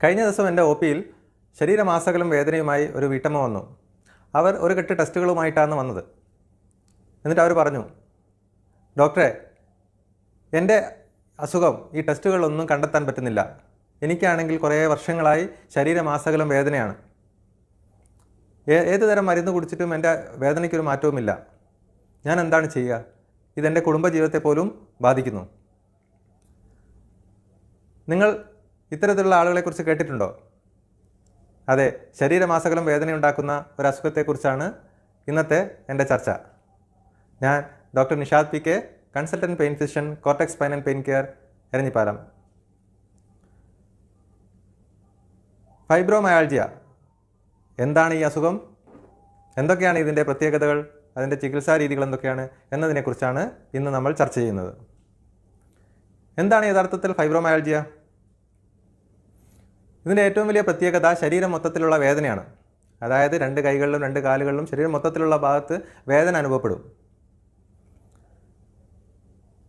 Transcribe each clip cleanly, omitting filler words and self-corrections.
കഴിഞ്ഞ ദിവസം എൻ്റെ ഒ പിയിൽ ശരീരമാസകലം വേദനയുമായി ഒരു വീട്ടമ്മ വന്നു. അവർ ഒരു കെട്ട് ടെസ്റ്റുകളുമായിട്ടാണ് വന്നത്. എന്നിട്ട് അവർ പറഞ്ഞു, ഡോക്ടറെ, എൻ്റെ അസുഖം ഈ ടെസ്റ്റുകളിലൊന്നും കണ്ടെത്താൻ പറ്റുന്നില്ല. എനിക്കാണെങ്കിൽ കുറേ വർഷങ്ങളായി ശരീരമാസകലം വേദനയാണ്. ഏത് തരം മരുന്ന് കുടിച്ചിട്ടും എൻ്റെ വേദനയ്ക്കൊരു മാറ്റവുമില്ല. ഞാൻ എന്താണ് ചെയ്യുക? ഇതെൻ്റെ കുടുംബജീവിതത്തെ പോലും ബാധിക്കുന്നു. നിങ്ങൾ ഇത്തരത്തിലുള്ള ആളുകളെക്കുറിച്ച് കേട്ടിട്ടുണ്ടോ? അതെ, ശരീരമാസകലം വേദനയുണ്ടാക്കുന്ന ഒരു അസുഖത്തെക്കുറിച്ചാണ് ഇന്നത്തെ എൻ്റെ ചർച്ച. ഞാൻ doctor Nishad P K, consultant pain physician, cortex spine and pain care, Eranhipalam. Fibromyalgia എന്താണ് ഈ അസുഖം? എന്തൊക്കെയാണ് ഇതിൻ്റെ പ്രത്യേകതകൾ? അതിൻ്റെ ചികിത്സാ രീതികൾ എന്തൊക്കെയാണ് എന്നതിനെക്കുറിച്ചാണ് ഇന്ന് നമ്മൾ ചർച്ച ചെയ്യുന്നത്. എന്താണ് യഥാർത്ഥത്തിൽ ഫൈബ്രോമയാൾജിയ? ഇതിൻ്റെ ഏറ്റവും വലിയ പ്രത്യേകത ശരീരം മൊത്തത്തിലുള്ള വേദനയാണ്. അതായത് 2 കൈകളിലും 2 കാലുകളിലും ശരീരം മൊത്തത്തിലുള്ള ഭാഗത്ത് വേദന അനുഭവപ്പെടും.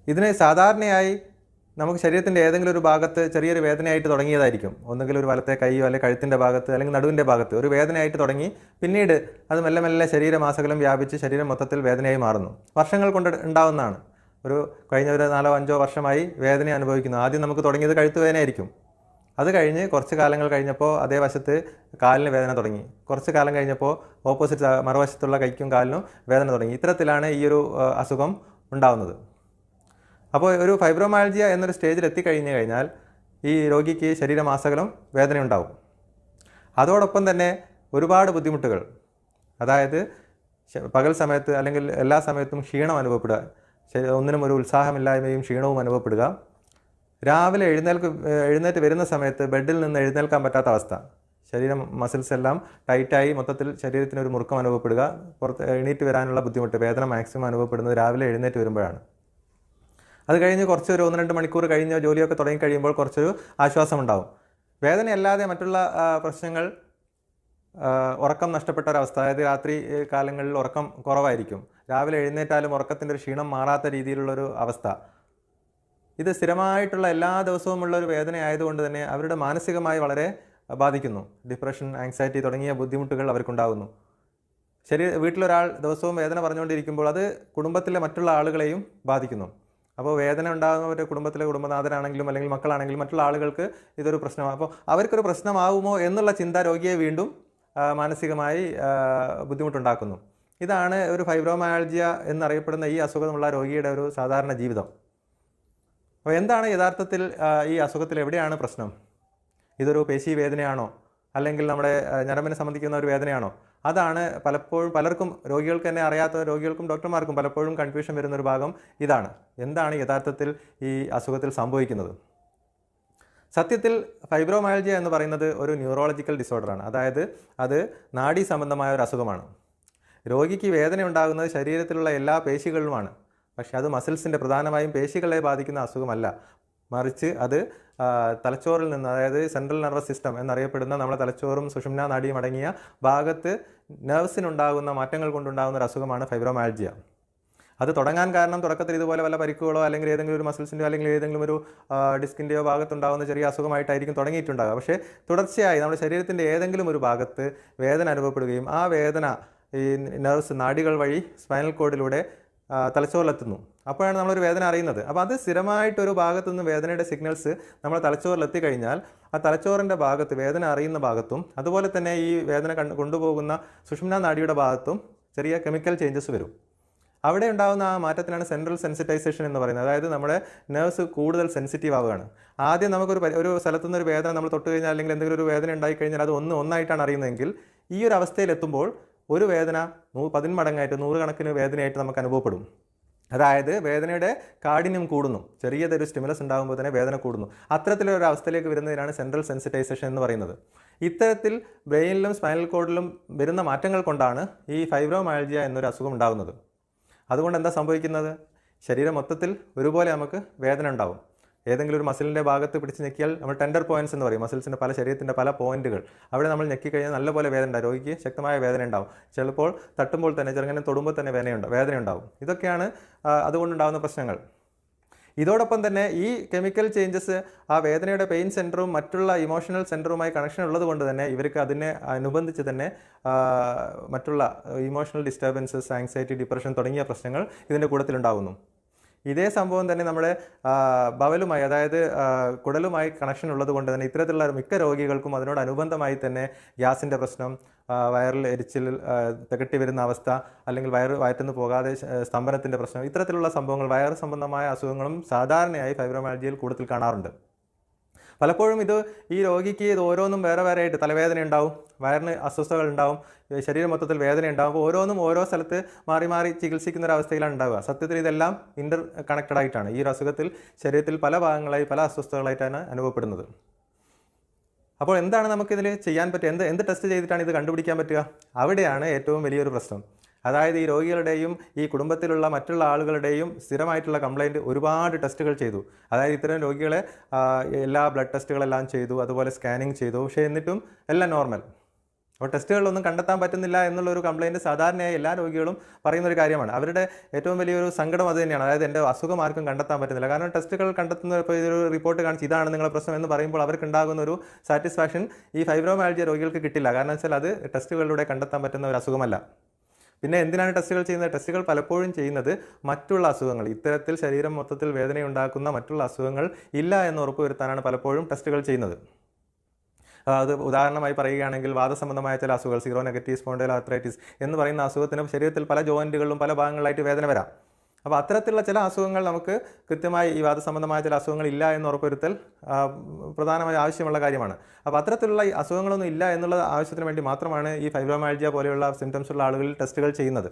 ഇതിന് സാധാരണയായി നമുക്ക് ശരീരത്തിൻ്റെ ഏതെങ്കിലും ഒരു ഭാഗത്ത് ചെറിയൊരു വേദനയായിട്ട് തുടങ്ങിയതായിരിക്കും. ഒന്നുകിൽ ഒരു വലത്തെ കൈയോ അല്ലെങ്കിൽ കഴുത്തിൻ്റെ ഭാഗത്ത് അല്ലെങ്കിൽ നടുവിൻ്റെ ഭാഗത്ത് ഒരു വേദനയായിട്ട് തുടങ്ങി പിന്നീട് അത് മെല്ലെ മെല്ലെ ശരീരമാസകലം വ്യാപിച്ച് ശരീരം മൊത്തത്തിൽ വേദനയായി മാറുന്നു. വർഷങ്ങൾ കൊണ്ട് ഉണ്ടാവുന്നതാണ്. കഴിഞ്ഞ 4-5 വർഷമായി വേദന അനുഭവിക്കുന്നു. ആദ്യം നമുക്ക് തുടങ്ങിയത് കഴുത്ത് വേദനയായിരിക്കും. അത് കഴിഞ്ഞ് കുറച്ച് കാലങ്ങൾ കഴിഞ്ഞപ്പോൾ അതേ വശത്ത് കാലിന് വേദന തുടങ്ങി. കുറച്ച് കാലം കഴിഞ്ഞപ്പോൾ ഓപ്പോസിറ്റ് മറുവശത്തുള്ള കൈക്കും കാലിനും വേദന തുടങ്ങി. ഇത്തരത്തിലാണ് ഈ ഒരു അസുഖം ഉണ്ടാവുന്നത്. അപ്പോൾ ഒരു ഫൈബ്രോമയാൾജിയ എന്നൊരു സ്റ്റേജിൽ എത്തിക്കഴിഞ്ഞു കഴിഞ്ഞാൽ ഈ രോഗിക്ക് ശരീരമാസകലം വേദനയുണ്ടാവും. അതോടൊപ്പം തന്നെ ഒരുപാട് ബുദ്ധിമുട്ടുകൾ, അതായത് പകൽ സമയത്ത് അല്ലെങ്കിൽ എല്ലാ സമയത്തും ക്ഷീണം അനുഭവപ്പെടുക, ഒന്നിനും ഒരു ഉത്സാഹമില്ലായ്മയും ക്ഷീണവും അനുഭവപ്പെടുക, രാവിലെ എഴുന്നേറ്റ് വരുന്ന സമയത്ത് ബെഡിൽ നിന്ന് എഴുന്നേൽക്കാൻ പറ്റാത്ത അവസ്ഥ, ശരീരം മസിൽസ് എല്ലാം ടൈറ്റായി മൊത്തത്തിൽ ശരീരത്തിനൊരു മുറുക്കം അനുഭവപ്പെടുക, എണീറ്റ് വരാനുള്ള ബുദ്ധിമുട്ട്, വേദന മാക്സിമം അനുഭവപ്പെടുന്നത് രാവിലെ എഴുന്നേറ്റ് വരുമ്പോഴാണ്. അത് കഴിഞ്ഞ് ഒരു 1-2 മണിക്കൂർ കഴിഞ്ഞ് ജോലിയൊക്കെ തുടങ്ങി കഴിയുമ്പോൾ കുറച്ചൊരു ആശ്വാസമുണ്ടാവും. വേദനയല്ലാതെ മറ്റുള്ള പ്രശ്നങ്ങൾ, ഉറക്കം നഷ്ടപ്പെട്ട ഒരവസ്ഥ, അതായത് രാത്രി കാലങ്ങളിൽ ഉറക്കം കുറവായിരിക്കും, രാവിലെ എഴുന്നേറ്റാലും ഉറക്കത്തിൻ്റെ ഒരു ക്ഷീണം മാറാത്ത രീതിയിലുള്ളൊരു അവസ്ഥ, ഇത് സ്ഥിരമായിട്ടുള്ള എല്ലാ ദിവസവുമുള്ള ഒരു വേദന ആയതുകൊണ്ട് തന്നെ അവരുടെ മാനസികമായി വളരെ ബാധിക്കുന്നു. ഡിപ്രഷൻ, ആങ്സൈറ്റി തുടങ്ങിയ ബുദ്ധിമുട്ടുകൾ അവർക്കുണ്ടാകുന്നു. വീട്ടിലൊരാൾ ദിവസവും വേദന പറഞ്ഞുകൊണ്ടിരിക്കുമ്പോൾ അത് കുടുംബത്തിലെ മറ്റുള്ള ആളുകളെയും ബാധിക്കുന്നു. അപ്പോൾ വേദന ഉണ്ടാകുന്നവരുടെ കുടുംബത്തിലെ കുടുംബനാഥനാണെങ്കിലും അല്ലെങ്കിൽ മക്കളാണെങ്കിലും മറ്റുള്ള ആളുകൾക്ക് ഇതൊരു പ്രശ്നമാണ്. അപ്പോൾ അവർക്കൊരു പ്രശ്നമാകുമോ എന്നുള്ള ചിന്ത രോഗിയെ വീണ്ടും മാനസികമായി ബുദ്ധിമുട്ടുണ്ടാക്കുന്നു. ഇതാണ് ഒരു ഫൈബ്രോമയാൾജിയ എന്നറിയപ്പെടുന്ന ഈ അസുഖമുള്ള രോഗിയുടെ ഒരു സാധാരണ ജീവിതം. അപ്പോൾ എന്താണ് യഥാർത്ഥത്തിൽ ഈ അസുഖത്തിൽ എവിടെയാണ് പ്രശ്നം? ഇതൊരു പേശി വേദനയാണോ അല്ലെങ്കിൽ നമ്മുടെ ഞരമ്പിനെ സംബന്ധിക്കുന്ന ഒരു വേദനയാണോ? അതാണ് പലർക്കും, രോഗികൾക്ക് തന്നെ അറിയാത്ത രോഗികൾക്കും ഡോക്ടർമാർക്കും പലപ്പോഴും കൺഫ്യൂഷൻ വരുന്നൊരു ഭാഗം ഇതാണ്. എന്താണ് യഥാർത്ഥത്തിൽ ഈ അസുഖത്തിൽ സംഭവിക്കുന്നത്? സത്യത്തിൽ ഫൈബ്രോമയാൾജിയ എന്ന് പറയുന്നത് ഒരു ന്യൂറോളജിക്കൽ ഡിസോർഡറാണ്. അതായത് അത് നാഡീ സംബന്ധമായ ഒരു അസുഖമാണ്. രോഗിക്ക് വേദന ഉണ്ടാകുന്നത് ശരീരത്തിലുള്ള എല്ലാ പേശികളിലുമാണ്. പക്ഷേ അത് മസിൽസിൻ്റെ, പ്രധാനമായും പേശികളെ ബാധിക്കുന്ന അസുഖമല്ല. മറിച്ച് അത് തലച്ചോറിൽ നിന്ന്, അതായത് സെൻട്രൽ നെർവസ് സിസ്റ്റം എന്നറിയപ്പെടുന്ന നമ്മുടെ തലച്ചോറും സുഷുമ്നാ നാഡിയും അടങ്ങിയ ഭാഗത്ത് നെർവ്സിനുണ്ടാകുന്ന മാറ്റങ്ങൾ കൊണ്ടുണ്ടാകുന്ന ഒരു അസുഖമാണ് ഫൈബ്രോമയാൾജിയ. അത് തുടങ്ങാൻ കാരണം തുടക്കത്തിൽ ഇതുപോലെ വല്ല പരിക്കുകളോ അല്ലെങ്കിൽ ഏതെങ്കിലും ഒരു മസിൽസിൻ്റെയോ അല്ലെങ്കിൽ ഏതെങ്കിലും ഒരു ഡിസ്കിൻ്റെയോ ഭാഗത്തുണ്ടാകുന്ന ചെറിയ അസുഖമായിട്ടായിരിക്കും തുടങ്ങിയിട്ടുണ്ടാകുക. പക്ഷേ തുടർച്ചയായി നമ്മുടെ ശരീരത്തിൻ്റെ ഏതെങ്കിലും ഒരു ഭാഗത്ത് വേദന അനുഭവപ്പെടുകയും ആ വേദന ഈ നെർവ്സ്, നാഡികൾ വഴി സ്പൈനൽ കോഡിലൂടെ തലച്ചോറിലെത്തുന്നു. അപ്പോഴാണ് നമ്മളൊരു വേദന അറിയുന്നത്. അപ്പോൾ അത് സ്ഥിരമായിട്ടൊരു ഭാഗത്തു നിന്ന് വേദനയുടെ സിഗ്നൽസ് നമ്മുടെ തലച്ചോറിലെത്തിക്കഴിഞ്ഞാൽ ആ തലച്ചോറിൻ്റെ ഭാഗത്ത്, വേദന അറിയുന്ന ഭാഗത്തും അതുപോലെ തന്നെ ഈ വേദന കൊണ്ടുപോകുന്ന സുഷുമ്നാ നാഡിയുടെ ഭാഗത്തും ചെറിയ കെമിക്കൽ ചേഞ്ചസ് വരും. അവിടെ ഉണ്ടാകുന്ന ആ മാറ്റത്തിനാണ് സെൻട്രൽ സെൻസിറ്റൈസേഷൻ എന്ന് പറയുന്നത്. അതായത് നമ്മുടെ നെർവ്സ് കൂടുതൽ സെൻസിറ്റീവ് ആവുകയാണ്. ആദ്യം നമുക്കൊരു സ്ഥലത്തുനിന്ന് ഒരു വേദന നമ്മൾ തൊട്ട് കഴിഞ്ഞാൽ അല്ലെങ്കിൽ എന്തെങ്കിലും ഒരു വേദന ഉണ്ടായിക്കഴിഞ്ഞാൽ അത് ഒന്നായിട്ടാണ് അറിയുന്നതെങ്കിൽ ഈ ഒരു അവസ്ഥയിലെത്തുമ്പോൾ ഒരു വേദന 10 മടങ്ങായിട്ട് 100 കണക്കിന് വേദനയായിട്ട് നമുക്ക് അനുഭവപ്പെടും. അതായത് വേദനയുടെ കാഠിന്യം കൂടുന്നു. ചെറിയതൊരു സ്റ്റിമുലസ് ഉണ്ടാകുമ്പോൾ തന്നെ വേദന കൂടുന്നു. അത്തരത്തിലൊരു അവസ്ഥയിലേക്ക് വരുന്നതിനാണ് സെൻട്രൽ സെൻസിറ്റൈസേഷൻ എന്ന് പറയുന്നത്. ഇത്തരത്തിൽ ബ്രെയിനിലും സ്പൈനൽ കോഡിലും വരുന്ന മാറ്റങ്ങൾ കൊണ്ടാണ് ഈ ഫൈബ്രോമയാൾജിയ എന്നൊരു അസുഖം ഉണ്ടാകുന്നത്. അതുകൊണ്ട് എന്താ സംഭവിക്കുന്നത്? ശരീരം മൊത്തത്തിൽ ഒരുപോലെ നമുക്ക് വേദന ഉണ്ടാവും. ഏതെങ്കിലും ഒരു മസിലിൻ്റെ ഭാഗത്ത് പിടിച്ച് ഞെക്കിയാൽ നമ്മൾ ടെൻഡർ പോയിൻറ്റ്സ് എന്ന് പറയും. മസിൽസിൻ്റെ ശരീരത്തിൻ്റെ പല പോയിൻറ്റുകൾ, അവിടെ നമ്മൾ ഞെക്കിക്കഴിഞ്ഞാൽ നല്ലപോലെ വേദന ഉണ്ടാവും. രോഗിക്ക് ശക്തമായ വേദന ഉണ്ടാവും. ചിലപ്പോൾ തട്ടുമ്പോൾ തന്നെ, ചെറുങ്ങനെ തൊടുമ്പോൾ തന്നെ വേദന ഉണ്ടാവും. ഇതൊക്കെയാണ് അതുകൊണ്ടുണ്ടാകുന്ന പ്രശ്നങ്ങൾ. ഇതോടൊപ്പം തന്നെ ഈ കെമിക്കൽ ചേഞ്ചസ് ആ വേദനയുടെ പെയിൻ സെൻറ്ററും മറ്റുള്ള ഇമോഷണൽ സെൻറ്ററുമായി കണക്ഷൻ ഉള്ളത് കൊണ്ട് തന്നെ ഇവർക്ക് അതിനെ അനുബന്ധിച്ച് തന്നെ മറ്റുള്ള ഇമോഷണൽ ഡിസ്റ്റർബൻസസ്, ആങ്സൈറ്റി, ഡിപ്രഷൻ തുടങ്ങിയ പ്രശ്നങ്ങൾ ഇതിൻ്റെ കൂട്ടത്തിലുണ്ടാകുന്നു. ഇതേ സംഭവം തന്നെ നമ്മുടെ ബവലുമായി, അതായത് കുടലുമായി കണക്ഷൻ ഉള്ളത് കൊണ്ട് തന്നെ ഇത്തരത്തിലുള്ള മിക്ക രോഗികൾക്കും അതിനോടനുബന്ധമായി തന്നെ ഗ്യാസിൻ്റെ പ്രശ്നം, വയറിൽ എരിച്ചിൽ, തികട്ടി വരുന്ന അവസ്ഥ, അല്ലെങ്കിൽ വയറ്റുനിന്ന് പോകാതെ സ്തംഭനത്തിൻ്റെ പ്രശ്നം, ഇത്തരത്തിലുള്ള സംഭവങ്ങൾ, വയറ് സംബന്ധമായ അസുഖങ്ങളും സാധാരണയായി ഫൈബ്രോമയാൽജിയയിൽ കൂടുതൽ കാണാറുണ്ട്. പലപ്പോഴും ഈ രോഗിക്ക് ഇത് ഓരോന്നും വേറെ വേറെ ആയിട്ട് തലവേദന ഉണ്ടാവും, വയറിന് അസ്വസ്ഥതകൾ ഉണ്ടാവും, ശരീരം മൊത്തത്തിൽ വേദന ഉണ്ടാവും. അപ്പോൾ ഓരോന്നും ഓരോ സ്ഥലത്ത് മാറി മാറി ചികിത്സിക്കുന്ന ഒരു അവസ്ഥയിലാണ് ഉണ്ടാവുക. സത്യത്തിൽ ഇതെല്ലാം ഇൻ്റർ കണക്റ്റഡ് ആയിട്ടാണ്. ഈ ഒരു അസുഖത്തിൽ ശരീരത്തിൽ പല ഭാഗങ്ങളായി പല അസ്വസ്ഥതകളായിട്ടാണ് അനുഭവപ്പെടുന്നത്. അപ്പോൾ എന്താണ് നമുക്കിതിൽ ചെയ്യാൻ പറ്റുക? എന്ത് ടെസ്റ്റ് ചെയ്തിട്ടാണ് ഇത് കണ്ടുപിടിക്കാൻ പറ്റുക? അവിടെയാണ് ഏറ്റവും വലിയൊരു പ്രശ്നം. അതായത് ഈ രോഗികളുടെയും ഈ കുടുംബത്തിലുള്ള മറ്റുള്ള ആളുകളുടെയും സ്ഥിരമായിട്ടുള്ള കംപ്ലയിൻറ്റ് ഒരുപാട് ടെസ്റ്റുകൾ ചെയ്തു. അതായത് ഇത്തരം രോഗികളെ എല്ലാ ബ്ലഡ് ടെസ്റ്റുകളെല്ലാം ചെയ്തു, അതുപോലെ സ്കാനിങ് ചെയ്തു. പക്ഷേ എന്നിട്ടും എല്ലാം നോർമൽ. അപ്പോൾ ടെസ്റ്റുകളിലൊന്നും കണ്ടെത്താൻ പറ്റുന്നില്ല എന്നുള്ളൊരു കംപ്ലയിൻറ്റ് സാധാരണയായി എല്ലാ രോഗികളും പറയുന്നൊരു കാര്യമാണ്. അവരുടെ ഏറ്റവും വലിയൊരു സങ്കടം അത് തന്നെയാണ്. അതായത് എൻ്റെ അസുഖം ആർക്കും കണ്ടെത്താൻ പറ്റുന്നില്ല. കാരണം ടെസ്റ്റുകൾ കണ്ടെത്തുന്ന, ഇപ്പോൾ ഇതൊരു റിപ്പോർട്ട് കാണിച്ച് ഇതാണ് നിങ്ങളുടെ പ്രശ്നം എന്ന് പറയുമ്പോൾ അവർക്കുണ്ടാകുന്ന ഒരു സാറ്റിസ്ഫാക്ഷൻ ഈ ഫൈബ്രോമയാൽജിയ രോഗികൾക്ക് കിട്ടില്ല. കാരണം വെച്ചാൽ അത് ടെസ്റ്റുകളിലൂടെ കണ്ടെത്താൻ പറ്റുന്ന ഒരു അസുഖമല്ല. പിന്നെ എന്തിനാണ് ടെസ്റ്റുകൾ ചെയ്യുന്നത്? ടെസ്റ്റുകൾ പലപ്പോഴും ചെയ്യുന്നത് മറ്റുള്ള അസുഖങ്ങൾ, ഇത്തരത്തിൽ ശരീരം മൊത്തത്തിൽ വേദനയുണ്ടാക്കുന്ന മറ്റുള്ള അസുഖങ്ങൾ ഇല്ല എന്ന് ഉറപ്പുവരുത്താനാണ് പലപ്പോഴും ടെസ്റ്റുകൾ ചെയ്യുന്നത്. അത് ഉദാഹരണമായി പറയുകയാണെങ്കിൽ വാദസംബന്ധമായ ചില അസുഖങ്ങൾ, സീറോ നെഗറ്റീവ് സ്പോണ്ടൈൽ ആർത്രൈറ്റിസ് എന്ന് പറയുന്ന അസുഖത്തിന് ശരീരത്തിൽ പല ജോയിൻറ്റുകളിലും പല ഭാഗങ്ങളായിട്ട് വേദന വരാം. അപ്പോൾ അത്തരത്തിലുള്ള ചില അസുഖങ്ങൾ നമുക്ക് കൃത്യമായി ഈ വാദസംബന്ധമായ ചില അസുഖങ്ങൾ ഇല്ല എന്ന് ഉറപ്പുവരുത്തൽ പ്രധാനമായി ആവശ്യമുള്ള കാര്യമാണ്. അപ്പോൾ അത്തരത്തിലുള്ള ഈ അസുഖങ്ങളൊന്നും ഇല്ല എന്നുള്ള ആവശ്യത്തിന് വേണ്ടി മാത്രമാണ് ഈ ഫൈബ്രോമയാൽജിയ പോലെയുള്ള സിംറ്റംസ് ഉള്ള ആളുകളിൽ ടെസ്റ്റുകൾ ചെയ്യുന്നത്.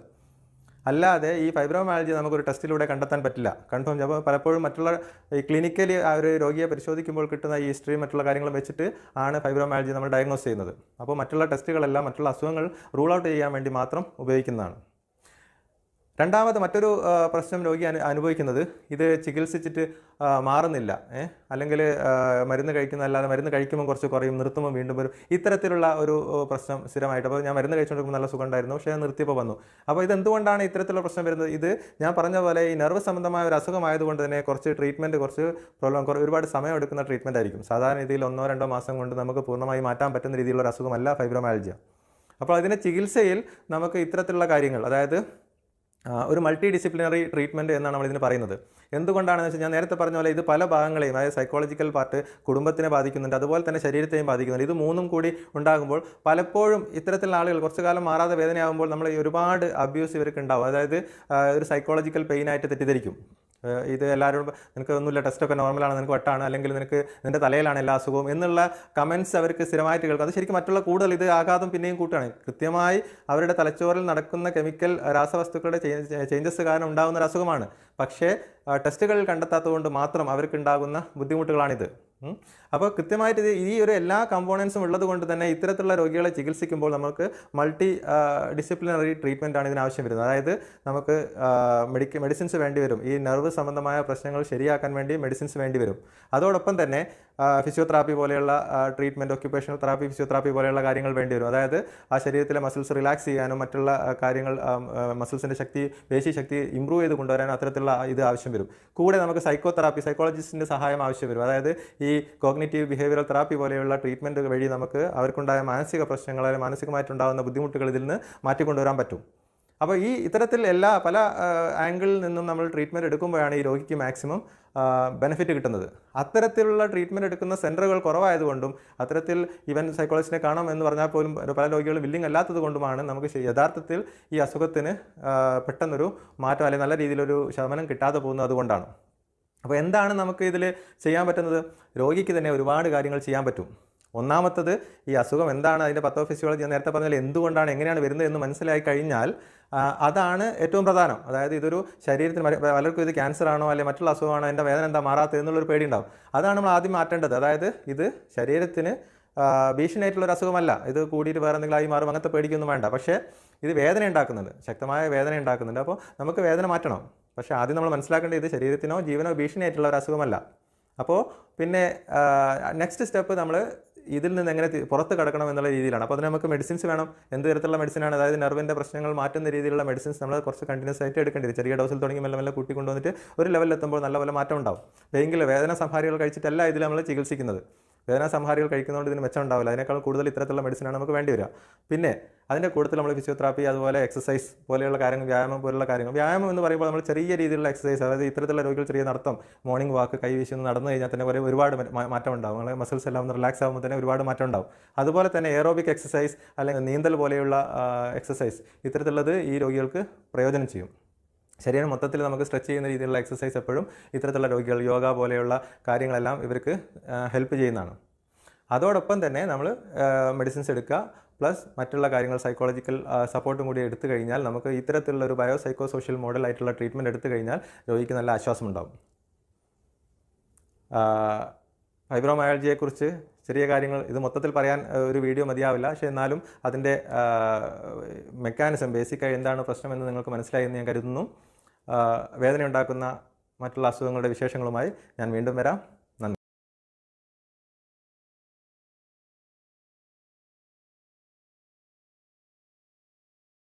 അല്ലാതെ ഈ ഫൈബ്രോമയാൽജിയ നമുക്കൊരു ടെസ്റ്റിലൂടെ കണ്ടെത്താൻ പറ്റില്ല, കൺഫേം. അപ്പോൾ പലപ്പോഴും മറ്റുള്ള ഈ ക്ലിനിക്കലി ആ ഒരു രോഗിയെ പരിശോധിക്കുമ്പോൾ കിട്ടുന്ന ഈ ഹിസ്റ്ററി മറ്റുള്ള കാര്യങ്ങളും വെച്ചിട്ട് ആണ് ഫൈബ്രോമയാൽജിയ നമ്മൾ ഡയഗ്നോസ് ചെയ്യുന്നത്. അപ്പോൾ മറ്റുള്ള ടെസ്റ്റുകളെല്ലാം മറ്റുള്ള അസുഖങ്ങൾ റൂൾ ഔട്ട് ചെയ്യാൻ വേണ്ടി മാത്രം ഉപയോഗിക്കുന്നതാണ്. രണ്ടാമത് മറ്റൊരു പ്രശ്നം രോഗി അനുഭവിക്കുന്നത്, ഇത് ചികിത്സിച്ചിട്ട് മാറുന്നില്ല, അല്ലെങ്കിൽ മരുന്ന് കഴിക്കുന്നതല്ലാതെ മരുന്ന് കഴിക്കുമ്പോൾ കുറച്ച് കുറയും, നിർത്തുമ്പോൾ വീണ്ടും വരും, ഇത്തരത്തിലുള്ള ഒരു പ്രശ്നം സ്ഥിരമായിട്ട്. അപ്പോൾ ഞാൻ മരുന്ന് കഴിച്ചുകൊണ്ടിരിക്കുമ്പോൾ നല്ല സുഖം ഉണ്ടായിരുന്നു, പക്ഷേ നിർത്തിയപ്പോൾ വന്നു. അപ്പോൾ ഇതെന്തുകൊണ്ടാണ് ഇത്തരത്തിലുള്ള പ്രശ്നം വരുന്നത്? ഇത് ഞാൻ പറഞ്ഞ പോലെ ഈ നെർവ് സംബന്ധമായ ഒരു അസുഖമായതുകൊണ്ട് തന്നെ കുറച്ച് ട്രീറ്റ്മെൻറ്റ്, ഒരുപാട് സമയം എടുക്കുന്ന ട്രീറ്റ്മെൻറ്റ് ആയിരിക്കും. സാധാരണ രീതിയിൽ 1-2 മാസം കൊണ്ട് നമുക്ക് പൂർണ്ണമായി മാറ്റാൻ പറ്റുന്ന രീതിയിലുള്ള ഒരു അസുഖമല്ല ഫൈബ്രോമയാൽജിയ. അപ്പോൾ അതിൻ്റെ ചികിത്സയിൽ നമുക്ക് ഇത്തരത്തിലുള്ള കാര്യങ്ങൾ, അതായത് ഒരു മൾട്ടി ഡിസിപ്ലിനറി ട്രീറ്റ്മെൻറ്റ് എന്നാണ് നമ്മളിതിന് പറയുന്നത്. എന്തുകൊണ്ടാണെന്ന് വെച്ചാൽ ഞാൻ നേരത്തെ പറഞ്ഞ പോലെ ഇത് പല ഭാഗങ്ങളെയും, അതായത് സൈക്കോളജിക്കൽ പാർട്ട് കുടുംബത്തിനെ ബാധിക്കുന്നുണ്ട്, അതുപോലെ തന്നെ ശരീരത്തെയും ബാധിക്കുന്നുണ്ട്. ഇത് മൂന്നും കൂടി ഉണ്ടാകുമ്പോൾ പലപ്പോഴും ഇത്തരത്തിലുള്ള ആളുകൾ കുറച്ചു കാലം മാറാതെ വേദനയാകുമ്പോൾ നമ്മൾ ഒരുപാട് അബ്യൂസ് ഇവർക്ക് ഉണ്ടാവും. അതായത് ഒരു സൈക്കോളജിക്കൽ പെയിനായിട്ട് തെറ്റിദ്ധരിക്കും. ഇത് എല്ലാവരോടും നിനക്ക് ഒന്നുമില്ല, ടെസ്റ്റൊക്കെ നോർമലാണ്, നിനക്ക് വട്ടാണ്, അല്ലെങ്കിൽ നിൻ്റെ തലയിലാണ് എല്ലാ അസുഖവും എന്നുള്ള കമൻറ്റ്സ് അവർക്ക് സ്ഥിരമായിട്ട് കേൾക്കും. അത് ശരിക്കും മറ്റുള്ള കൂടുതൽ ഇത് ആഘാതം പിന്നെയും കൂട്ടുകയാണ്. കൃത്യമായി അവരുടെ തലച്ചോറിൽ നടക്കുന്ന കെമിക്കൽ രാസവസ്തുക്കളുടെ ചേഞ്ചസ് കാരണം ഉണ്ടാകുന്ന ഒരു അസുഖമാണ്. പക്ഷേ ടെസ്റ്റുകളിൽ കണ്ടെത്താത്തതുകൊണ്ട് മാത്രം അവർക്കുണ്ടാകുന്ന ബുദ്ധിമുട്ടുകളാണിത്. അപ്പോൾ കൃത്യമായിട്ട് ഈ ഒരു എല്ലാ കമ്പോണൻസും ഉള്ളത് കൊണ്ട് തന്നെ ഇത്തരത്തിലുള്ള രോഗികളെ ചികിത്സിക്കുമ്പോൾ നമുക്ക് മൾട്ടി ഡിസിപ്ലിനറി ട്രീറ്റ്മെൻറ്റാണ് ഇതിനാവശ്യം വരുന്നത്. അതായത് നമുക്ക് മെഡിസിൻസ് വേണ്ടി വരും. ഈ നെർവ് സംബന്ധമായ പ്രശ്നങ്ങൾ ശരിയാക്കാൻ വേണ്ടി മെഡിസിൻസ് വേണ്ടി വരും. അതോടൊപ്പം തന്നെ ഫിസിയോതെറാപ്പി പോലെയുള്ള ട്രീറ്റ്മെൻറ്റ്, ഒക്യുപേഷണൽ തെറാപ്പി, ഫിസിയോതെറാപ്പി പോലെയുള്ള കാര്യങ്ങൾ വേണ്ടി വരും. അതായത് ആ ശരീരത്തിലെ മസിൽസ് റിലാക്സ് ചെയ്യാനും മറ്റുള്ള കാര്യങ്ങൾ, മസിൽസിൻ്റെ ശക്തി, പേശി ശക്തി ഇമ്പ്രൂവ് ചെയ്ത് കൊണ്ടുവരാനും അത്തരത്തിലുള്ള ഇത് ആവശ്യം വരും. കൂടെ നമുക്ക് സൈക്കോതെറാപ്പി, സൈക്കോളജിസ്റ്റിൻ്റെ സഹായം ആവശ്യം വരും. അതായത് ഈ കോഗ്നിറ്റീവ് ബിഹേവിയറൽ തെറാപ്പി പോലെയുള്ള ട്രീറ്റ്മെൻറ്റ് വഴി നമുക്ക് അവർക്കുണ്ടായ മാനസിക പ്രശ്നങ്ങൾ, അല്ലെങ്കിൽ മാനസികമായിട്ടുണ്ടാകുന്ന ബുദ്ധിമുട്ടുകൾ ഇതിൽ നിന്ന് മാറ്റിക്കൊണ്ടുവരാൻ പറ്റും. അപ്പോൾ ഇത്തരത്തിൽ പല ആംഗിളിൽ നിന്നും നമ്മൾ ട്രീറ്റ്മെൻറ്റ് എടുക്കുമ്പോഴാണ് ഈ രോഗിക്ക് മാക്സിമം ബെനിഫിറ്റ് കിട്ടുന്നത്. അത്തരത്തിലുള്ള ട്രീറ്റ്മെൻറ്റ് എടുക്കുന്ന സെൻറ്ററുകൾ കുറവായതുകൊണ്ടും അത്തരത്തിൽ ഈവൻ സൈക്കോളജിസ്റ്റിനെ കാണാം എന്ന് പറഞ്ഞാൽ പോലും പല രോഗികളും വില്ലിങ് അല്ലാത്തത് കൊണ്ടുമാണ് നമുക്ക് യഥാർത്ഥത്തിൽ ഈ അസുഖത്തിന് പെട്ടെന്നൊരു മാറ്റം, അല്ലെങ്കിൽ നല്ല രീതിയിലൊരു ശമനം കിട്ടാതെ പോകുന്നത് അതുകൊണ്ടാണ്. അപ്പോൾ എന്താണ് നമുക്ക് ഇതിൽ ചെയ്യാൻ പറ്റുന്നത്? രോഗിക്ക് തന്നെ ഒരുപാട് കാര്യങ്ങൾ ചെയ്യാൻ പറ്റും. ഒന്നാമത്തത്, ഈ അസുഖം എന്താണ്, അതിൻ്റെ പത്തോഫിസിയോളജി ഞാൻ നേരത്തെ പറഞ്ഞാൽ എന്തുകൊണ്ടാണ്, എങ്ങനെയാണ് വരുന്നത് എന്ന് മനസ്സിലായി കഴിഞ്ഞാൽ അതാണ് ഏറ്റവും പ്രധാനം. അതായത് ഇതൊരു ശരീരത്തിന് പലർക്കും ഇത് ക്യാൻസർ ആണോ അല്ലെങ്കിൽ മറ്റുള്ള അസുഖമാണോ, എൻ്റെ വേദന എന്താ മാറാത്തത് എന്നുള്ളൊരു പേടി ഉണ്ടാവും. അതാണ് നമ്മൾ ആദ്യം മാറ്റേണ്ടത്. അതായത് ഇത് ശരീരത്തിന് ഭീഷണിയായിട്ടുള്ളൊരു അസുഖമല്ല, ഇത് കൂടിയിട്ട് വേറെ എന്തെങ്കിലും ആയി മാറും, അങ്ങനത്തെ പേടിക്കൊന്നും വേണ്ട. പക്ഷേ ഇത് വേദന ഉണ്ടാക്കുന്നുണ്ട്, ശക്തമായ വേദന ഉണ്ടാക്കുന്നുണ്ട്. അപ്പോൾ നമുക്ക് വേദന മാറ്റണം. പക്ഷേ ആദ്യം നമ്മൾ മനസ്സിലാക്കേണ്ടത് ഇത് ശരീരത്തിനോ ജീവനോ ഭീഷണിയായിട്ടുള്ള ഒരു അസുഖമല്ല. അപ്പോൾ പിന്നെ നെക്സ്റ്റ് സ്റ്റെപ്പ്, നമ്മൾ ഇതിൽ നിന്ന് എങ്ങനെ പുറത്ത് കടക്കണം എന്നുള്ള രീതിയിലാണ്. അപ്പോൾ അതിന് നമുക്ക് മെഡിസിൻസ് വേണം. എന്ത് തരത്തിലുള്ള മെഡിസിനാണ്, അതായത് നെർവിൻ്റെ പ്രശ്നങ്ങൾ മാറ്റുന്ന രീതിയിലുള്ള മെഡിസിൻസ് നമ്മൾ കുറച്ച് കണ്ടിന്യൂസ് ആയിട്ട് എടുക്കേണ്ടി വരും. ചെറിയ ഡോസിൽ തുടങ്ങി മെല്ലെ മെല്ലെ കൂട്ടി കൊണ്ടുവന്നിട്ട് ഒരു ലെവലിലെത്തുമ്പോൾ നല്ലപോലെ മാറ്റം ഉണ്ടാവും. എങ്കിൽ വേദന സംഹാരികൾ കഴിച്ചിട്ടല്ല ഇതിൽ നമ്മൾ ചികിത്സിക്കുന്നത്. വേദന സംഹാരികൾ കഴിക്കുന്നതുകൊണ്ട് ഇതിന് മെച്ചം ഉണ്ടാവില്ല. അതിനേക്കാൾ കൂടുതൽ ഇത്തരത്തിലുള്ള മെഡിസിനാണ് നമുക്ക് വേണ്ടി വരിക. പിന്നെ അതിൻ്റെ കൂടുതൽ നമ്മൾ ഫിസിയോതെറാപ്പി, അതുപോലെ എക്സസൈസ് പോലെയുള്ള കാര്യങ്ങൾ, വ്യായാമം പോലുള്ള കാര്യങ്ങൾ. വ്യായാമം എന്ന് പറയുമ്പോൾ നമ്മൾ ചെറിയ രീതിയിലുള്ള എക്സസൈസ്, അതായത് ഇത്തരത്തിലുള്ള രോഗികൾ ചെറിയ നടത്തം, മോർണിംഗ് വാക്ക്, കൈ വീശി നടന്നു കഴിഞ്ഞാൽ തന്നെ ഒരുപാട് മാറ്റം ഉണ്ടാവും. നമ്മളെ മസിൽസ് എല്ലാം ഒന്ന് റിലാക്സ് ആകുമ്പോൾ തന്നെ ഒരുപാട് മാറ്റം ഉണ്ടാവും. അതുപോലെ തന്നെ എയറോബിക് എക്സസൈസ് അല്ലെങ്കിൽ നീന്തൽ പോലെയുള്ള എക്സസൈസ്, ഇത്തരത്തിലുള്ളത് ഈ രോഗികൾക്ക് പ്രയോജനം ചെയ്യും. ശരീരം മൊത്തത്തിൽ നമുക്ക് സ്ട്രെച്ച് ചെയ്യുന്ന രീതിയിലുള്ള എക്സസൈസ് എപ്പോഴും ഇത്തരത്തിലുള്ള രോഗികൾ, യോഗ പോലെയുള്ള കാര്യങ്ങളെല്ലാം ഇവർക്ക് ഹെൽപ്പ് ചെയ്യുന്നതാണ്. അതോടൊപ്പം തന്നെ നമ്മൾ മെഡിസിൻസ് എടുക്കുക, പ്ലസ് മറ്റുള്ള കാര്യങ്ങൾ സൈക്കോളജിക്കൽ സപ്പോർട്ടും കൂടി എടുത്തു കഴിഞ്ഞാൽ നമുക്ക് ഇത്തരത്തിലുള്ള ഒരു ബയോ സൈക്കോ സോഷ്യൽ മോഡലായിട്ടുള്ള ട്രീറ്റ്മെൻറ്റ് എടുത്തു കഴിഞ്ഞാൽ രോഗിക്ക് നല്ല ആശ്വാസം ഉണ്ടാകും. ഫൈബ്രോമയാൾജിയെക്കുറിച്ച് ചെറിയ കാര്യങ്ങൾ, ഇത് മൊത്തത്തിൽ പറയാൻ ഒരു വീഡിയോ മതിയാവില്ല. പക്ഷേ എന്നാലും അതിൻ്റെ മെക്കാനിസം, ബേസിക്കായി എന്താണ് പ്രശ്നമെന്ന് നിങ്ങൾക്ക് മനസ്സിലായി എന്ന് ഞാൻ കരുതുന്നു. വേദന ഉണ്ടാക്കുന്ന മറ്റുള്ള അസുഖങ്ങളുടെ വിശേഷങ്ങളുമായി ഞാൻ വീണ്ടും വരാം.